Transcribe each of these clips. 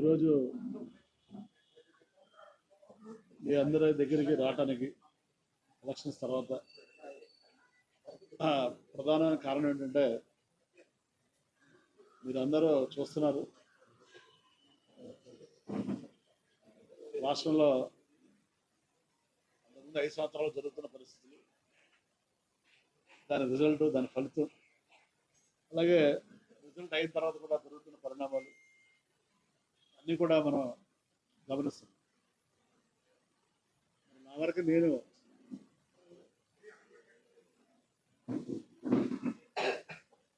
ఈరోజు మీ అందరి దగ్గరికి రావటానికి ఎలక్షన్స్ తర్వాత ప్రధానమైన కారణం ఏంటంటే మీరందరూ చూస్తున్నారు రాష్ట్రంలో అంతకుముందు 5 సంవత్సరాలు జరుగుతున్న పరిస్థితులు, దాని రిజల్ట్, దాని ఫలితం, అలాగే రిజల్ట్ అయిన తర్వాత కూడా జరుగుతున్న పరిణామాలు అన్నీ కూడా మనం గమనిస్తాం. నా వరకు నేను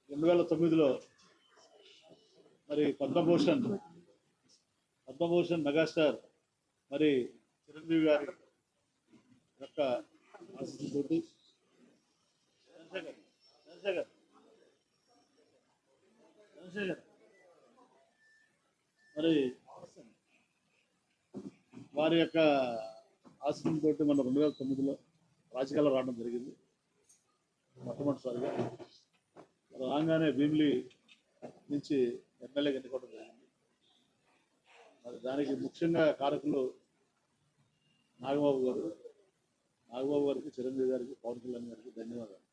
2009లో మరి పద్మభూషణ్ మెగాస్టార్ మరి చిరంజీవి గారి యొక్క ఆశీస్సులతోటి మరి వారి యొక్క ఆశీస్సులతోటి మన 2009లో రాజకీయాల్లో రావడం జరిగింది. మొట్టమొదటిసారిగా రాగానే భీమిలి నుంచి ఎమ్మెల్యేగా ఎన్నుకోవడం జరిగింది. మరి దానికి ముఖ్యంగా కారకులు నాగబాబు గారికి, చిరంజీవి గారికి, పవన్ కళ్యాణ్ గారికి ధన్యవాదాలు.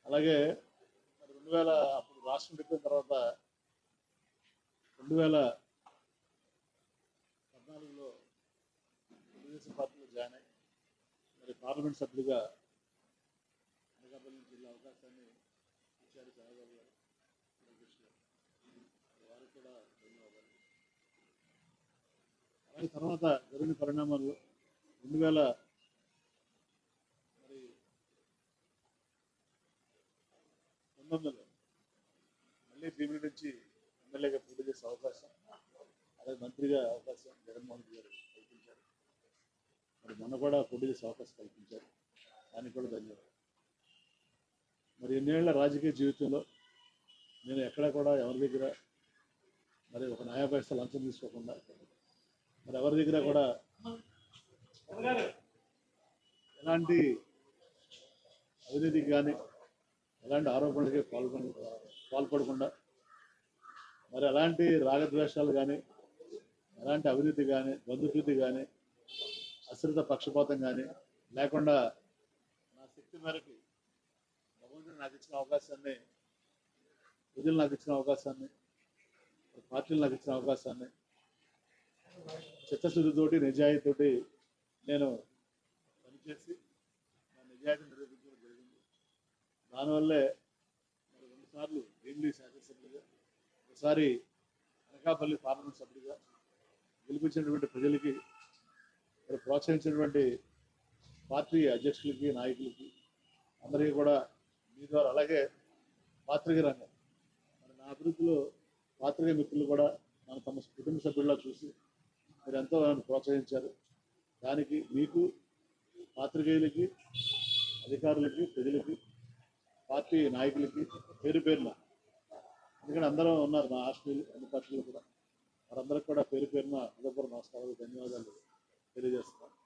అలాగే మరి 2000 అప్పుడు రాష్ట్రం పెట్టిన తర్వాత 2014లో తెలుగుదేశం పార్టీలో జాయిన్ అయ్యి మరి పార్లమెంట్ సభ్యుడిగా అనకాపల్లి జిల్లా అవకాశాన్ని ఇచ్చారు చంద్రబాబు గారు, వారికి కూడా ధన్యవాదాలు. అలాగే తర్వాత జరిగిన పరిణామాల్లో 2019లో మళ్ళీ భీమిలి నుంచి ఎమ్మెల్యేగా పోటీ చేసే అవకాశం, అలాగే మంత్రిగా అవకాశం జగన్మోహన్ రెడ్డి గారు కల్పించారు. మరి మొన్న కూడా పోటీ చేసే అవకాశం కల్పించారు, దానికి కూడా ధన్యవాదాలు. మరి ఎన్నేళ్ల రాజకీయ జీవితంలో నేను ఎక్కడా కూడా ఎవరి దగ్గర మరి ఒక న్యాయ పైసా లంచం తీసుకోకుండా, మరి ఎవరి దగ్గర కూడా ఎలాంటి అవినీతికి కానీ ఎలాంటి ఆరోపణలకి పాల్పడకుండా, మరి ఎలాంటి రాగద్వేషాలు కానీ, ఎలాంటి అవినీతి కానీ, బంధుప్రీతి కానీ, అశ్రిత పక్షపాతం కానీ లేకుండా నా శక్తి మేరకు భగవంతుడు నాకు ఇచ్చిన అవకాశాన్ని, ప్రజలు నాకు ఇచ్చిన అవకాశాన్ని, పార్టీలు నాకు ఇచ్చిన అవకాశాన్ని చిత్తశుద్ధితోటి, నిజాయితీతోటి నేను పనిచేసి నా నిజాయితీని నిరూపించడం జరిగింది. దానివల్లే మరి 2 సార్లు భీమిలి శాసనసభ్యుడిగా, ఒకసారి అనకాపల్లి పార్లమెంట్ సభ్యుడిగా గెలిపించినటువంటి ప్రజలకి, మరి ప్రోత్సహించినటువంటి పార్టీ అధ్యక్షులకి, నాయకులకి అందరికీ కూడా మీ ద్వారా, అలాగే పాత్రిక రంగం, మరి నా అభివృద్ధిలో పాత్రిక మిత్రులు కూడా నన్ను తమ కుటుంబ సభ్యుల్లా చూసి మీరు ఎంతో నన్ను ప్రోత్సహించారు. దానికి మీకు, పాత్రికేయులకి, అధికారులకి, ప్రజలకి, పార్టీ నాయకులకి పేరు పేరున, ఎందుకంటే అందరూ ఉన్నారు నా ఆశ్రయులు, అన్ని పార్టీలు కూడా, వారందరికీ కూడా పేరు పేరున హృదయపూర్వక నమస్కారాలు, ధన్యవాదాలు తెలియజేస్తున్నాను.